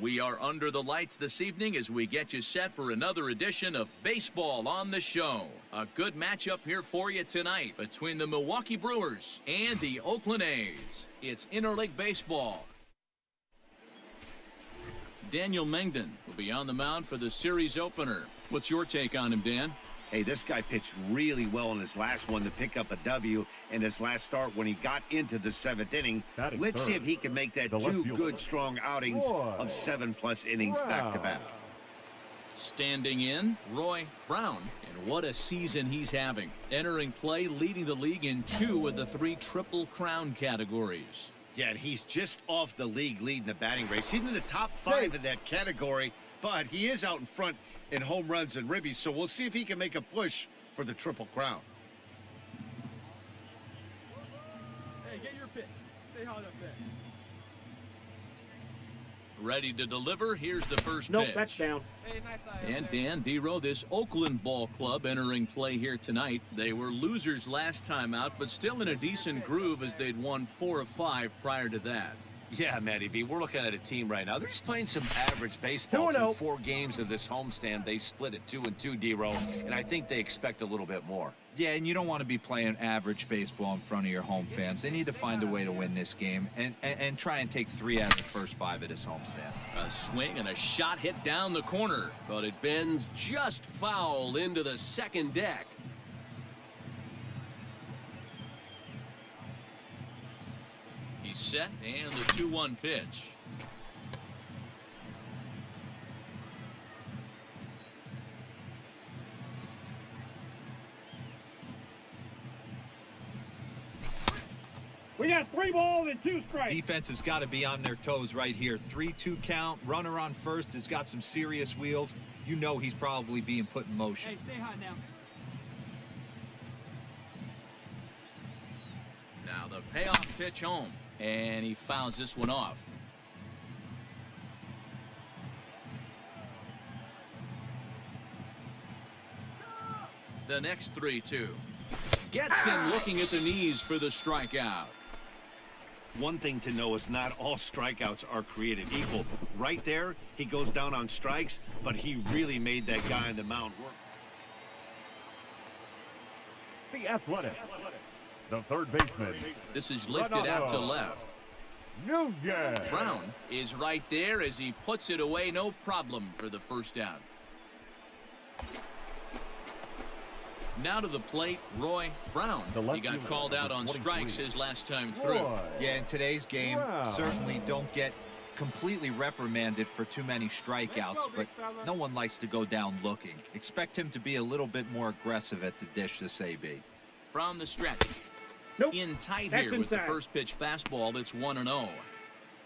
We are under the lights this evening as we get you set for another edition of Baseball on the Show. A good matchup here for you tonight between the Milwaukee Brewers and the Oakland A's. It's interleague baseball. Daniel Mengden will be on the mound for the series opener. What's your take on him, Dan? Hey, this guy pitched really well in his last one to pick up a W in his last start when he got into the 7th inning. Let's see if he can make that two good, strong outings of 7+ innings back-to-back. Standing in, Roy Brown, and what a season he's having. Entering play, leading the league in 2 of the 3 Triple Crown categories. Yeah, and he's just off the league leading the batting race. He's in the top 5 in that category, but he is out in front in home runs and ribbies, so we'll see if he can make a push for the Triple Crown. Hey, get your pitch. Stay hard up there. Ready to deliver. Here's the first Nope, pitch. that's down. Hey, nice eye. And Dan Dero, this Oakland ball club entering play here tonight. They were losers last time out, but still in a decent groove as they'd won 4 of 5 prior to that. Yeah, Matty B, we're looking at a team right now. They're just playing some average baseball. Through 4 games of this homestand, they split it 2-2, Dero, and I think they expect a little bit more. Yeah, and you don't want to be playing average baseball in front of your home fans. They need to find a way to win this game and try and take 3 out of the first 5 at this homestand. A swing and a shot hit down the corner, but it bends just foul into the second deck. He's set, and the 2-1 pitch. We got 3 balls and 2 strikes. Defense has got to be on their toes right here. 3-2 count. Runner on first has got some serious wheels. You know he's probably being put in motion. Hey, stay hot now. Now the payoff pitch home, and he fouls this one off. The next 3-2. Gets him looking at the knees for the strikeout. One thing to know is not all strikeouts are created equal. Right there, he goes down on strikes, but he really made that guy on the mound work. The Athletic, the third baseman. This is lifted out to left. Nunez. Brown is right there as he puts it away, no problem for the first out. Now to the plate, Roy Brown. He got called out on strikes his last time through. Yeah, in today's game, certainly don't get completely reprimanded for too many strikeouts, but no one likes to go down looking. Expect him to be a little bit more aggressive at the dish this AB. From the stretch. In tight here with the first pitch fastball that's 1-0.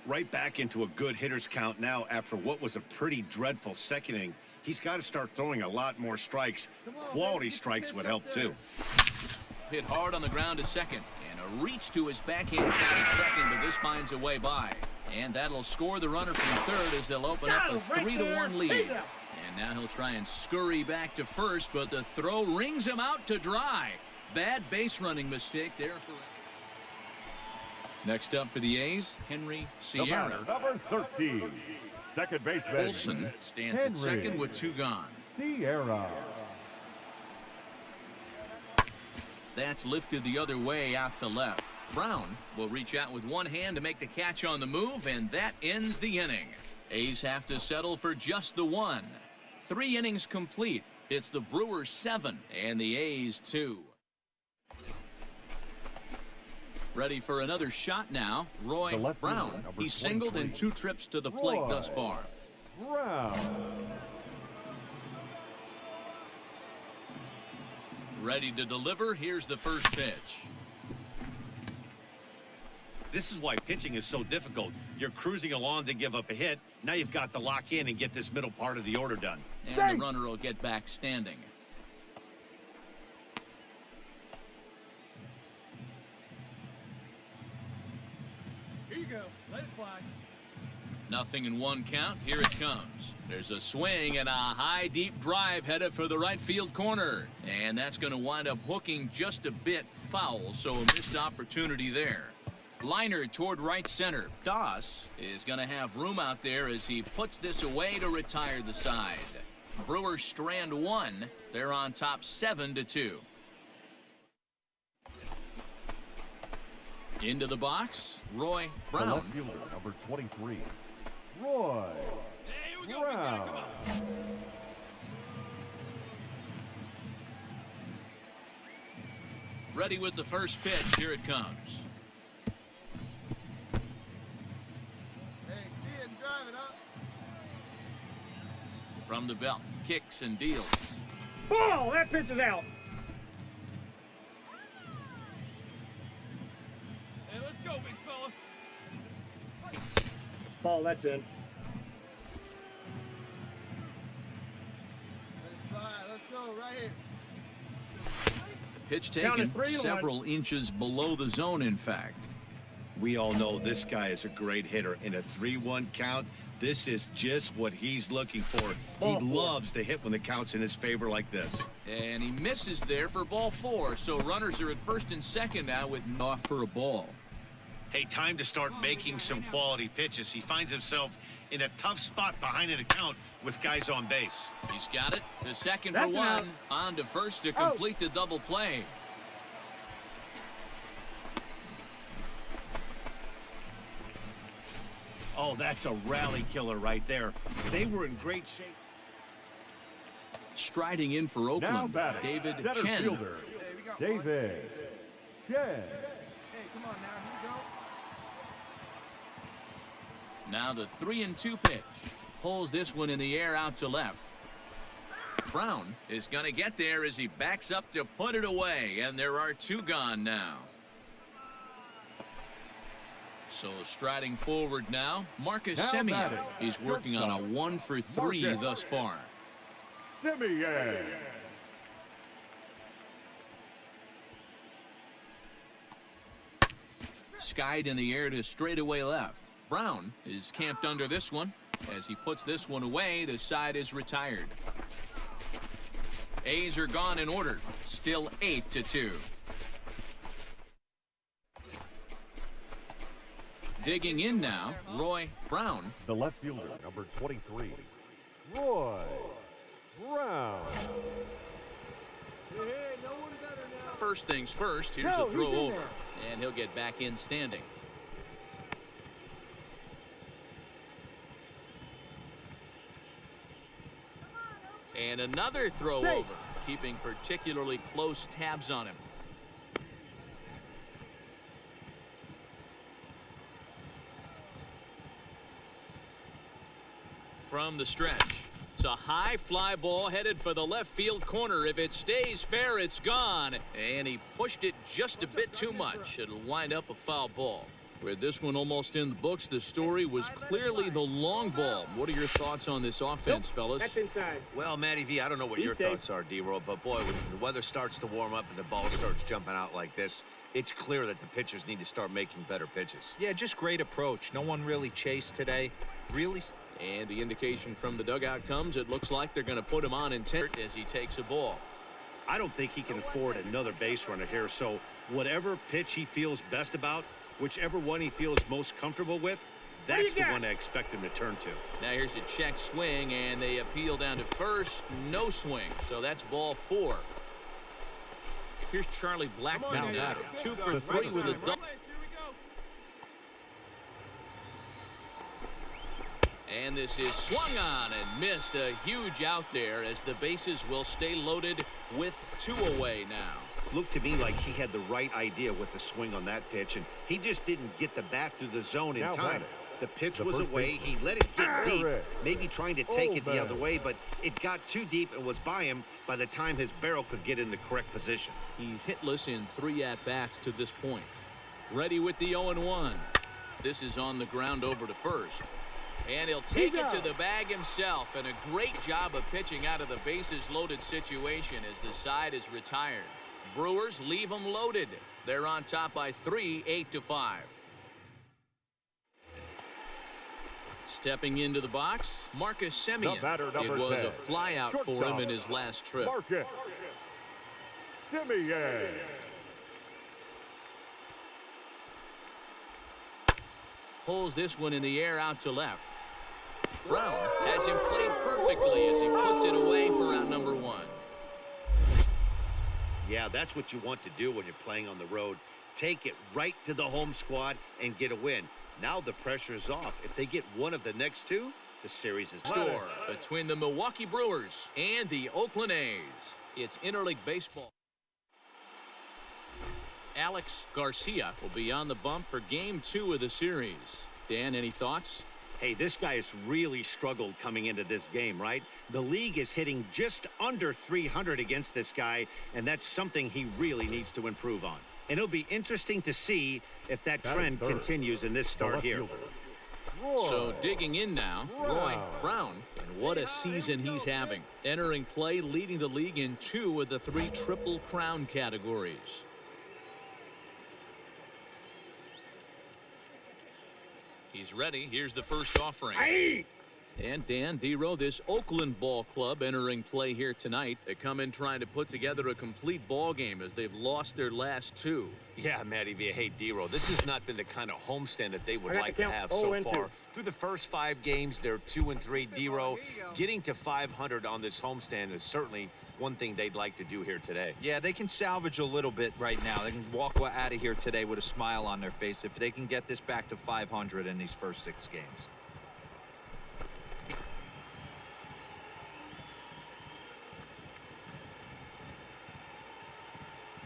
Right back into a good hitter's count now after what was a pretty dreadful second inning. He's got to start throwing a lot more strikes. Quality strikes would help too. Hit hard on the ground to second, and a reach to his backhand side at second, but this finds a way by. And that'll score the runner from third as they'll open up a 3-1 lead. And now he'll try and scurry back to first, but the throw rings him out to dry. Bad base running mistake there for. Next up for the A's, Henry Sierra. Number 13, second baseman. Olsen stands at second with 2 gone. Sierra. That's lifted the other way out to left. Brown will reach out with one hand to make the catch on the move, and that ends the inning. A's have to settle for just the 1. 3 innings complete. It's the Brewers 7 and the A's 2. Ready for another shot now, Roy Brown. He's singled in 2 trips to the plate thus far. Brown. Ready to deliver. Here's the first pitch. This is why pitching is so difficult. You're cruising along to give up a hit. Now you've got to lock in and get this middle part of the order done. And the runner will get back standing. Here you go. Let it fly. Nothing in 1 count. Here it comes. There's a swing and a high, deep drive headed for the right field corner. And that's going to wind up hooking just a bit foul, so a missed opportunity there. Liner toward right center. Doss is going to have room out there as he puts this away to retire the side. Brewers strand one. They're on top 7-2. Into the box, Roy The left Brown. fielder, number 23, Roy Brown. Ready with the first pitch. Here it comes. Hey, see it and drive it up. From the belt, kicks and deals. Ball! That pitch is out. Hey, let's go, big fella. Ball, that's in. Let it fly. Let's go right here. Pitch Count it taken 3-1. several inches below the zone, in fact. We all know this guy is a great hitter. In a 3-1 count, this is just what he's looking for. He loves to hit when the count's in his favor like this. And he misses there for ball 4. So runners are at first and second now with off for a ball. Hey, time to start making some quality pitches. He finds himself in a tough spot behind an account with guys on base. He's got it to second That's for an out. one. On to first to complete the double play. Oh, that's a rally killer right there. They were in great shape. Striding in for Now Oakland, batting, David center Chen. fielder, Hey, we got David Chen. Hey, come on now. Here we go. Now the 3-2 pitch. Pulls this one in the air out to left. Brown is going to get there as he backs up to put it away, and there are 2 gone now. So striding forward now, Marcus Now Semien batting, is working on a 1 for 3 Marcus. thus far. Semien. Skied in the air to straightaway left. Brown is camped under this one. As he puts this one away, the side is retired. A's are gone in order. Still 8-2. Digging in now, Roy Brown. The left fielder, number 23, Roy Brown. Hey, no one better now. First things first, here's No, a throw he's in over. there. And he'll get back in standing. And another throw Safe. over, keeping particularly close tabs on him. From the stretch, it's a high fly ball headed for the left field corner. If it stays fair, it's gone. And he pushed it just a bit too much. It'll wind up a foul ball. With this one almost in the books, the story was clearly the long ball. What are your thoughts on this offense, fellas? That's inside. Well, Matty V, I don't know what your He's safe. thoughts are, D-Roll, but boy, when the weather starts to warm up and the ball starts jumping out like this, it's clear that the pitchers need to start making better pitches. Yeah, just great approach. No one really chased today. Really. And the indication from the dugout comes, it looks like they're going to put him on intent as he takes a ball. I don't think he can afford another base runner here, so whatever pitch he feels best about, whichever one he feels most comfortable with, that's the one I expect him to turn to. Now here's a check swing, and they appeal down to first. No swing, so that's ball 4. Here's Charlie Blackmon now, 2 for 3 with a double. Here we go. And this is swung on and missed. A huge out there as the bases will stay loaded with 2 away now. Looked to me like he had the right idea with the swing on that pitch, and he just didn't get the bat through the zone in Now time. batting, The pitch the was first away. baseman, He let it get deep, Eric maybe trying to take it the Olvin. other way, but it got too deep and was by him by the time his barrel could get in the correct position. He's hitless in 3 at-bats to this point. Ready with the 0-1. This is on the ground over to first. And he'll take it to the bag himself, and a great job of pitching out of the bases loaded situation as the side is retired. Brewers leave them loaded. They're on top by 3, 8-5. Stepping into the box, Marcus Semien. The batter, It number was 10, a flyout for him shortstop, in his last trip. Marcus Semien. pulls this one in the air out to left. Brown has him played perfectly as he puts it away for out number 1. Yeah, that's what you want to do when you're playing on the road. Take it right to the home squad and get a win. Now the pressure is off. If they get one of the next two, the series is Score between the Milwaukee Brewers and the Oakland A's. It's interleague baseball. Alex Garcia will be on the bump for Game 2 of the series. Dan, any thoughts? Hey, this guy has really struggled coming into this game, right? The league is hitting just under 300 against this guy, and that's something he really needs to improve on. And it'll be interesting to see if that trend continues in this start here. So digging in now, Roy Brown, and what a season he's having. Entering play, leading the league in 2 of the 3 Triple Crown categories. He's ready. Here's the first offering. Aye. And Dan Dero, this Oakland ball club entering play here tonight. They come in trying to put together a complete ball game as they've lost their last 2. Yeah, Matty V. Hey, Dero, this has not been the kind of homestand that they would like to have so far. Through the first 5 games, they're 2-3. Dero, getting to 500 on this homestand is certainly one thing they'd like to do here today. Yeah, they can salvage a little bit right now. They can walk out of here today with a smile on their face if they can get this back to 500 in these first 6 games.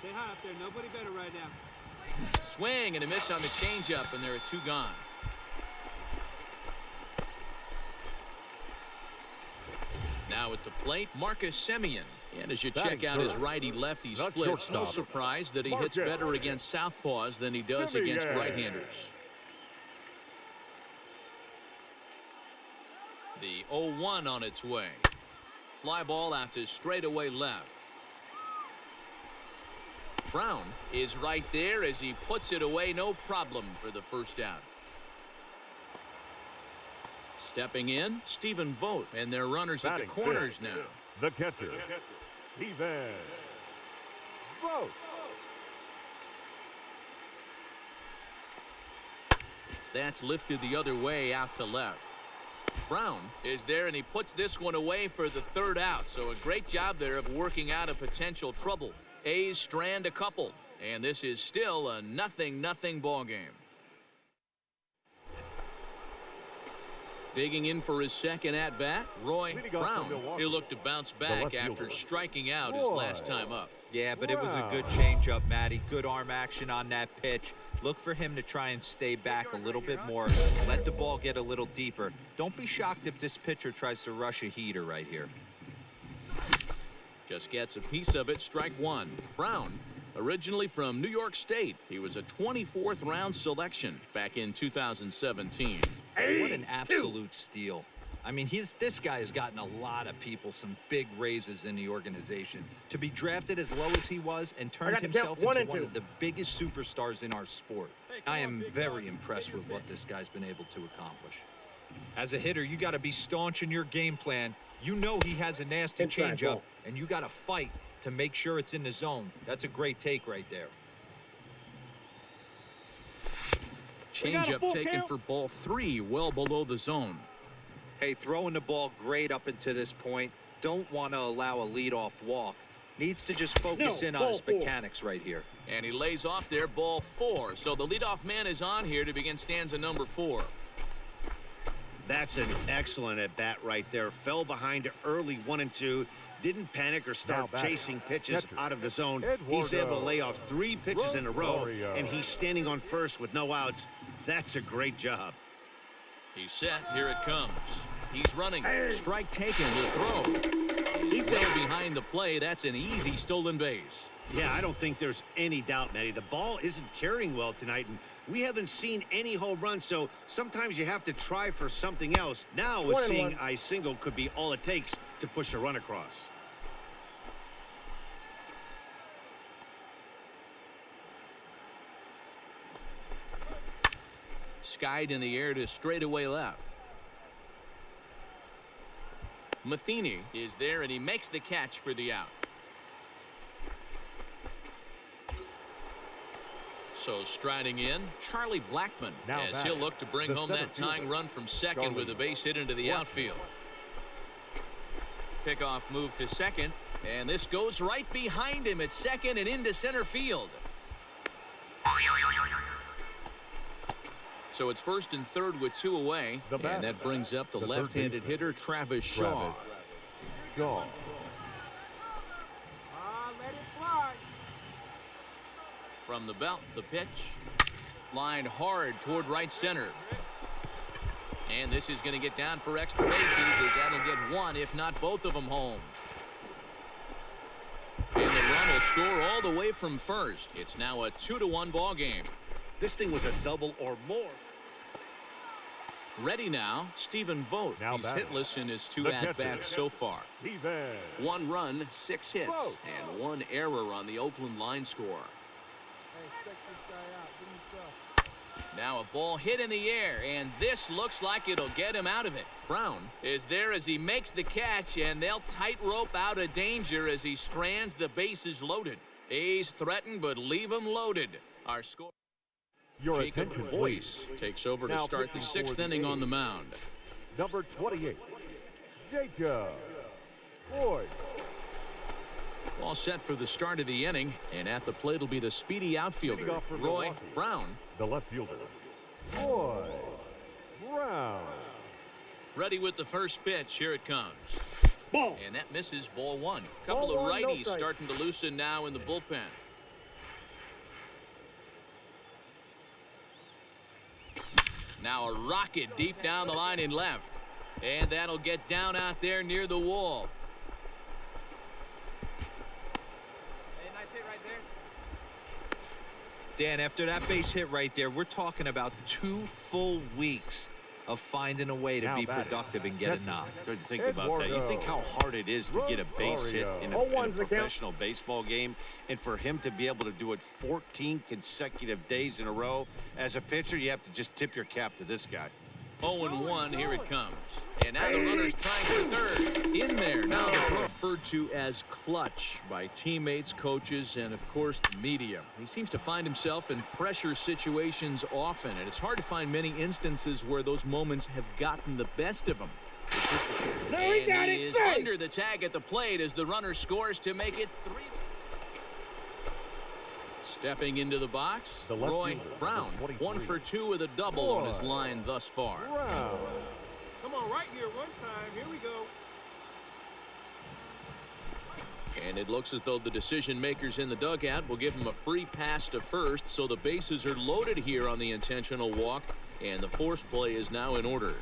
Say hi up there. Nobody better right now. Swing and a miss on the changeup, and there are 2 gone. Now at the plate, Marcus Semien. And as you check out his righty-lefty splits, no surprise that he hits better against southpaws than he does against right-handers. The 0-1 on its way. Fly ball out to straightaway left. Brown is right there as he puts it away, no problem for the first out. Stepping in, Stephen Vogt, and their runners at the corners now. The catcher, Stephen Vogt. That's lifted the other way out to left. Brown is there, and he puts this one away for the 3rd out. So a great job there of working out a potential trouble. A's strand a couple, and this is still a 0-0 ball game. Digging in for his second at-bat, Roy Brown. He'll look to bounce back after striking out his last time up. Yeah, but it was a good changeup, Matty. Good arm action on that pitch. Look for him to try and stay back a little bit more. Let the ball get a little deeper. Don't be shocked if this pitcher tries to rush a heater right here. Just gets a piece of it, strike 1. Brown, originally from New York State. He was a 24th round selection back in 2017. What an absolute steal. I mean, this guy has gotten a lot of people some big raises in the organization. To be drafted as low as he was and turned himself into one of the biggest superstars in our sport. I am very impressed with what this guy's been able to accomplish. As a hitter, you got to be staunch in your game plan. You know he has a nasty changeup, and you got to fight to make sure it's in the zone. That's a great take right there. Changeup taken for ball 3, well below the zone. Hey, throwing the ball great up until this point. Don't want to allow a leadoff walk. Needs to just focus in on his mechanics right here. And he lays off there, ball 4. So the leadoff man is on here to begin stanza number 4. That's an excellent at-bat right there. Fell behind early 1-2. Didn't panic or start chasing pitches out of the zone. He's able to lay off 3 pitches in a row, and he's standing on first with no outs. That's a great job. He's set. Here it comes. He's running. Strike taken. The throw. He's well behind the play. That's an easy stolen base. Yeah, I don't think there's any doubt, Matty. The ball isn't carrying well tonight, and we haven't seen any home runs, so sometimes you have to try for something else. Now, with seeing I single could be all it takes to push a run across. Skied in the air to straightaway left. Matheny is there, and he makes the catch for the out. So striding in, Charlie Blackmon, Now as back, he'll look to bring the home that center fielder, tying run from second Charlie with a base hit into the Blackmon. outfield. Pickoff move to second, and this goes right behind him at second and into center field. So it's first and third with 2 away, and that brings up the left-handed hitter Travis Shaw. Shaw. Let it fly. From the belt, the pitch. Lined hard toward right center. And this is going to get down for extra bases as that'll get one, if not both of them, home. And the run will score all the way from first. It's now a 2-1 ball game. This thing was a double or more. Ready now, Stephen Vogt. Now He's batting. hitless in his 2 The at-bats so far. Even. 1 run, 6 hits, Vogt. and 1 error on the Oakland line score. Hey, check this guy out. Give me stuff. Now a ball hit in the air, and this looks like it'll get him out of it. Brown is there as he makes the catch, and they'll tightrope out of danger as he strands the bases loaded. A's threaten, but leave him loaded. Our score. Your Jacob attention, Boyce please. takes over to Now start the pitching for 6th the inning on the A's. mound. Number 28, Jacob Boyce. All set for the start of the inning, and at the plate will be the speedy outfielder, Leading off for Roy Milwaukee. Brown. The left fielder, Roy Brown. Ready with the first pitch. Here it comes. Ball. And that misses, ball 1. Couple Ball of 1, no righties strike. starting to loosen now in the bullpen. Now a rocket deep down the line in left. And that'll get down out there near the wall. Hey, nice hit right there. Dan, after that base hit right there, we're talking about 2 full weeks of finding a way to Now be batting. productive and get a knock. Good to think about that. You think how hard it is to get a base hit in a 0-1's the count. professional baseball game, and for him to be able to do it 14 consecutive days in a row. As a pitcher, you have to just tip your cap to this guy. 0-1, here it comes. And now the runner's trying for third. In there, now referred to as clutch by teammates, coaches, and of course the media. He seems to find himself in pressure situations often, and it's hard to find many instances where those moments have gotten the best of him. No, he got And it he is straight. under the tag at the plate as the runner scores to make it 3. Stepping into the box, The left Roy fielder, Brown, number 23. 1 for 2 with a double on his line thus far. Brown. Come on, right here, one time. Here we go. And it looks as though the decision makers in the dugout will give him a free pass to first, so the bases are loaded here on the intentional walk, and the force play is now in order.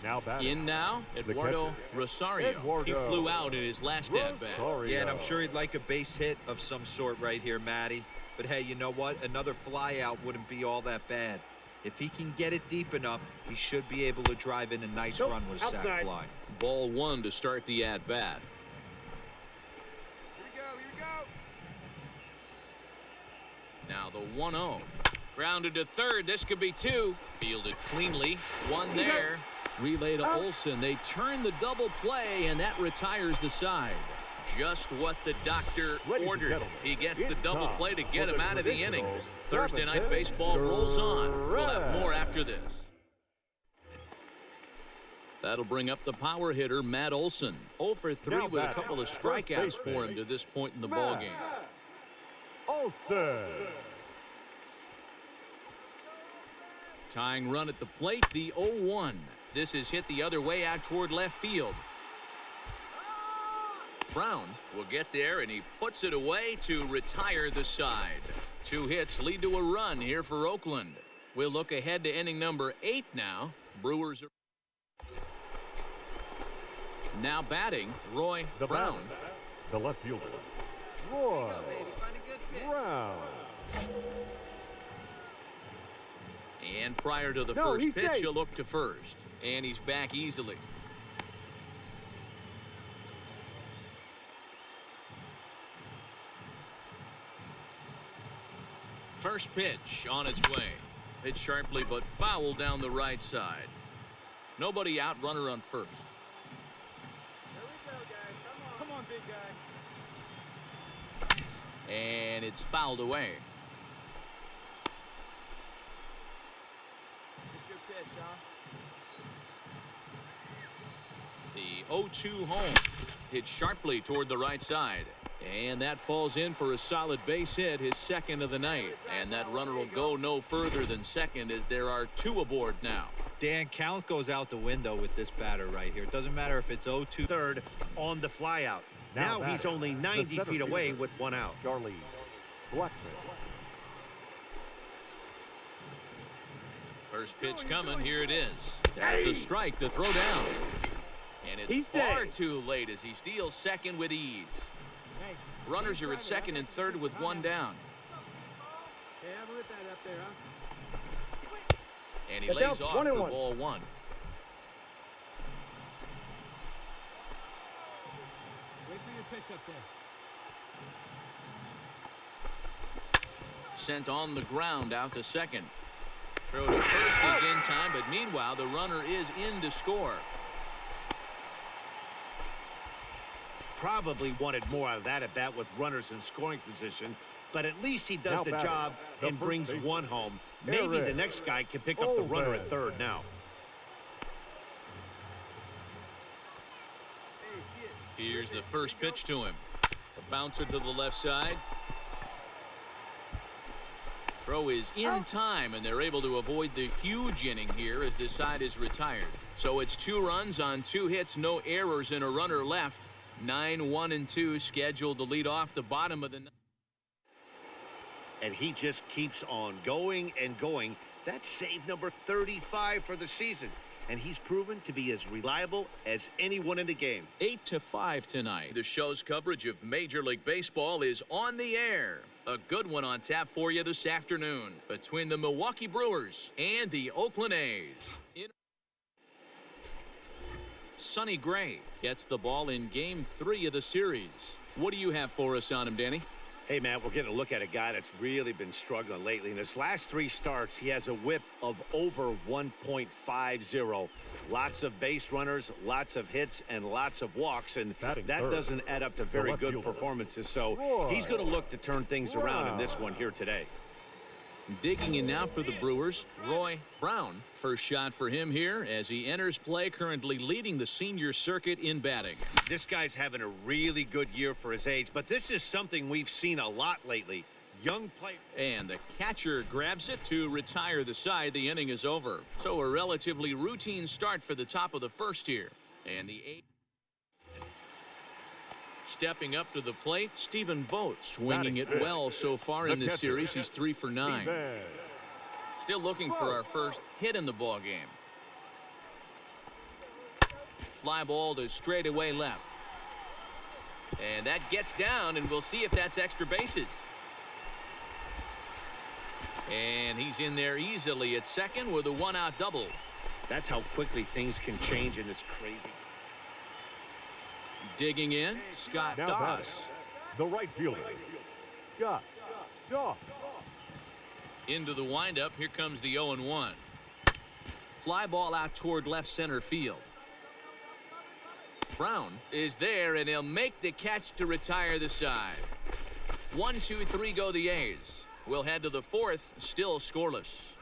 Now batting. In now, Eduardo catcher, Rosario. Eduardo He flew out in his last at-bat. Rosario. Yeah, and I'm sure he'd like a base hit of some sort right here, Matty. But hey, you know what? Another fly out wouldn't be all that bad. If he can get it deep enough, he should be able to drive in a nice Nope, run with a sac outside. fly. Ball 1 to start the at-bat. Here we go. Here we go. Now the 1-0. Grounded to third. This could be 2. Fielded cleanly. 1 there. Relay to Olsen. They turn the double play, and that retires the side. Just what the doctor Ladies and ordered. gentlemen, He gets the it's double time play to get for him the out of the inning. traditional Thursday night 7th baseball rolls on. We'll have draft. more after this. That'll bring up the power hitter, Matt Olson. 0 for 3 Now with a batting, couple of first strikeouts for baseman, him to this point in the Matt ballgame. Olsen. Tying run at the plate, the 0-1. This is hit the other way out toward left field. Brown will get there, and he puts it away to retire the side. 2 hits lead to a run here for Oakland. We'll look ahead to inning number 8 now. Brewers are now batting, Roy The Brown. batter, the left fielder, Roy Brown. And prior to the No, first he's pitch, safe. he'll look to first. And he's back easily. First pitch on its way. Hit sharply but foul down the right side. Nobody out, runner on first. Here we go, guys. Come on, big guy. And it's fouled away. The 0-2 home. Hit sharply toward the right side. And that falls in for a solid base hit, his second of the night. And that runner will go no further than second as there are two aboard now. Dan, count goes out the window with this batter right here. It doesn't matter if it's 0-2. Third on the flyout. Now he's only 90 feet away with one out. Charlie Blackman. First pitch coming. Here it is. That's a strike to throw down. And it's far too late as he steals second with ease. Runners are at second and third with one down. And he lays off for ball one. Wait for your pitch up there. Sent on the ground out to second. Throw to first is in time, but meanwhile the runner is in to score. Probably wanted more out of that at bat with runners in scoring position, but at least he does the job and brings one home. Maybe the next guy can pick up the runner at third now. Here's the first pitch to him. A bouncer to the left side. Throw is in time, and they're able to avoid the huge inning here as this side is retired. So it's 2 runs on 2 hits, no errors, and a runner left. 9-1-2 scheduled to lead off the bottom of the ninth. And he just keeps on going and going. That's save number 35 for the season. And he's proven to be as reliable as anyone in the game. 8-5 tonight. The show's coverage of Major League Baseball is on the air. A good one on tap for you this afternoon between the Milwaukee Brewers and the Oakland A's. Sonny Gray gets the ball in Game 3 of the series. What do you have for us on him, Danny? Hey, Matt, we're getting a look at a guy that's really been struggling lately. In his last 3 starts, he has a whip of over 1.50. Lots of base runners, lots of hits, and lots of walks, and that doesn't add up to very good performances. So he's going to look to turn things around in this one here today. Digging in now for the Brewers, Roy Brown. First shot for him here as he enters play, currently leading the senior circuit in batting. This guy's having a really good year for his age, but this is something we've seen a lot lately. Young player. And the catcher grabs it to retire the side. The inning is over. So a relatively routine start for the top of the first here. And the 8th. Stepping up to the plate, Stephen Vogt swinging it well so far in this series. He's 3 for 9. Still looking for our first hit in the ball game. Fly ball to straightaway left. And that gets down, and we'll see if that's extra bases. And he's in there easily at second with a 1-out double. That's how quickly things can change in this crazy. Digging in, Scott Doss. The right fielder, Scott Doss. Into the windup, here comes the 0-1. Fly ball out toward left center field. Brown is there, and he'll make the catch to retire the side. 1, 2, 3 go the A's. We'll head to the 4th, still scoreless.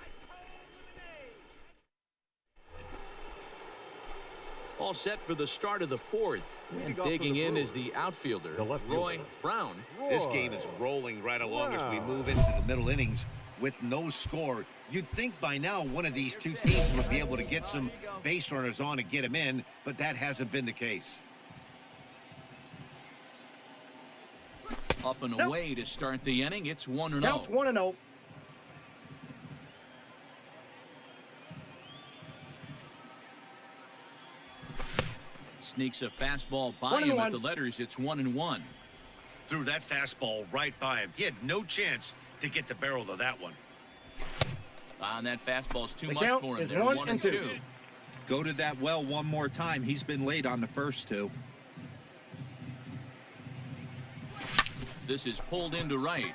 All set for the start of the 4th. And digging in is the outfielder, Roy Brown. This game is rolling right along as we move into the middle innings with no score. You'd think by now one of these two teams would be able to get some base runners on and get them in, but that hasn't been the case. Up and away to start the inning. It's 1-0. Counts 1-0. Sneaks a fastball by him at the letters. It's 1-1. Threw that fastball right by him. He had no chance to get the barrel of that one. And that fastball's too much for him. They're 1-2. Go to that well one more time. He's been late on the first 2. This is pulled into right.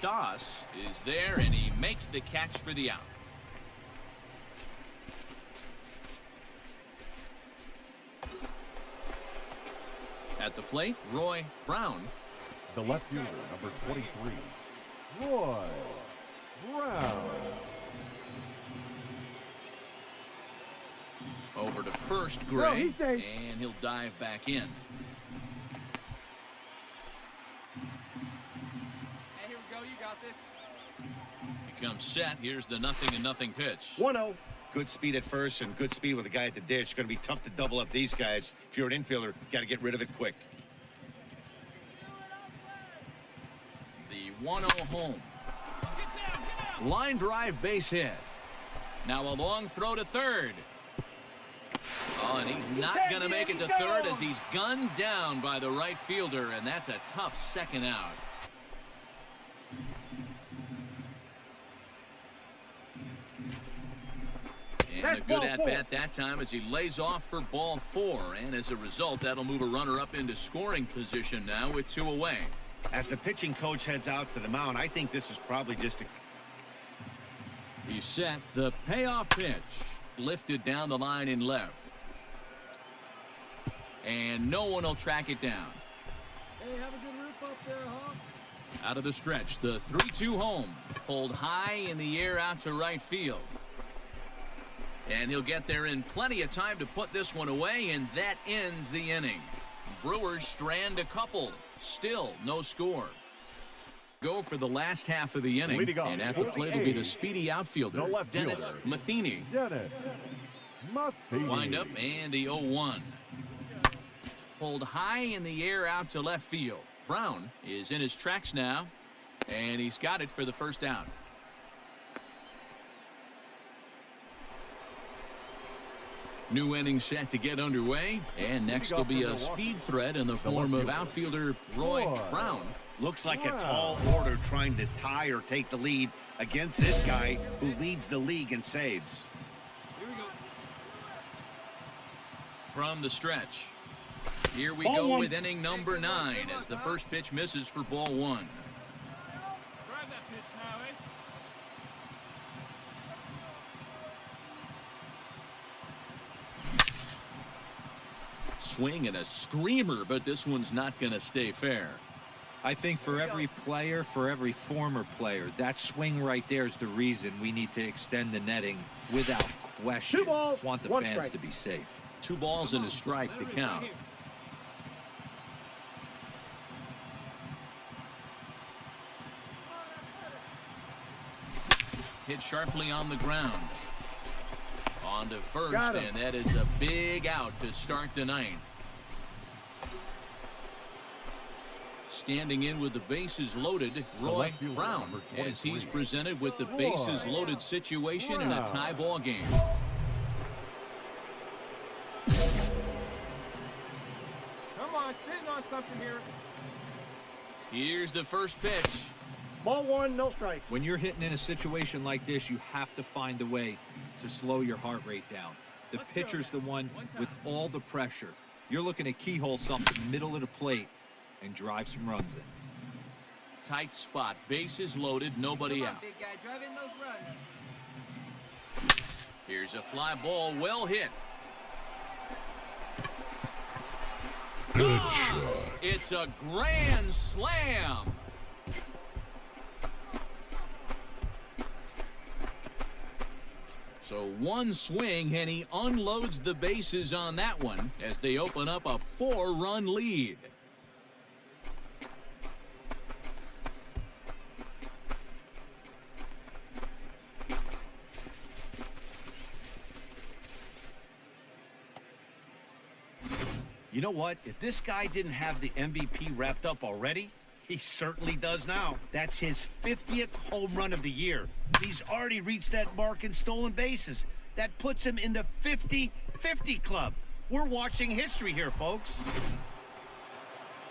Doss is there, and he makes the catch for the out. At the plate, Roy Brown. The left fielder, number 23, Roy Brown. Over to first, Gray, and he'll dive back in. Hey, here we go. You got this. He comes set. Here's the 0-0 pitch. 1-0. Good speed at first and good speed with the guy at the dish. Going to be tough to double up these guys. If you're an infielder, got to get rid of it quick. The 1-0 home. Line drive base hit. Now a long throw to third. Oh, and he's not going to make it to third as he's gunned down by the right fielder, and that's a tough second out. And a good at-bat that time as he lays off for ball 4, and as a result, that'll move a runner up into scoring position now with 2 away. As the pitching coach heads out to the mound, I think this is probably just a... He's set. The payoff pitch. Lifted down the line in left. And no one will track it down. Hey, have a good roof up there, huh? Out of the stretch, the 3-2 home. Pulled high in the air out to right field. And he'll get there in plenty of time to put this one away, and that ends the inning. Brewers strand a couple. Still no score. Go for the last half of the inning, and at the plate will be the speedy outfielder, Dennis Matheny. Wind up and the 0-1. Pulled high in the air out to left field. Brown is in his tracks now, and he's got it for the first out. New inning set to get underway, and next will be a speed threat in the form of outfielder Roy Brown. Looks like a tall order trying to tie or take the lead against this guy who leads the league in saves. Here we go. From the stretch. Here we go with inning number 9 as the first pitch misses for ball 1. Drive that pitch now, eh? Swing and a screamer, but this one's not going to stay fair. I think for every player, for every former player, that swing right there is the reason we need to extend the netting without question. 2 balls, Want the 1 fans strike. to be safe. 2 balls and a strike to count. Hit sharply on the ground. On to first, and that is a big out to start the 9th. Standing in with the bases loaded, Roy Brown, as he's presented with the bases loaded situation in a tie ball game. Come on, sitting on something here. Here's the first pitch. Ball 1, no strike. When you're hitting in a situation like this, you have to find a way to slow your heart rate down. The pitcher's the one with all the pressure. You're looking to keyhole something middle of the plate and drive some runs in. Tight spot, bases loaded, nobody out. Big guy, drive in those runs. Here's a fly ball, well hit. Good shot. It's a grand slam. So one swing, and he unloads the bases on that one as they open up a 4-run lead. You know what? If this guy didn't have the MVP wrapped up already, he certainly does now. That's his 50th home run of the year. He's already reached that mark in stolen bases. That puts him in the 50-50 club. We're watching history here, folks.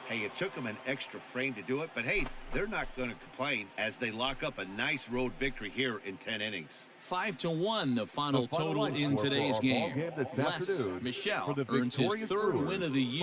Hey, it took them an extra frame to do it, but hey, they're not going to complain as they lock up a nice road victory here in 10 innings. 5-1 the final total in today's game. Les Michel earns his 3rd win of the year.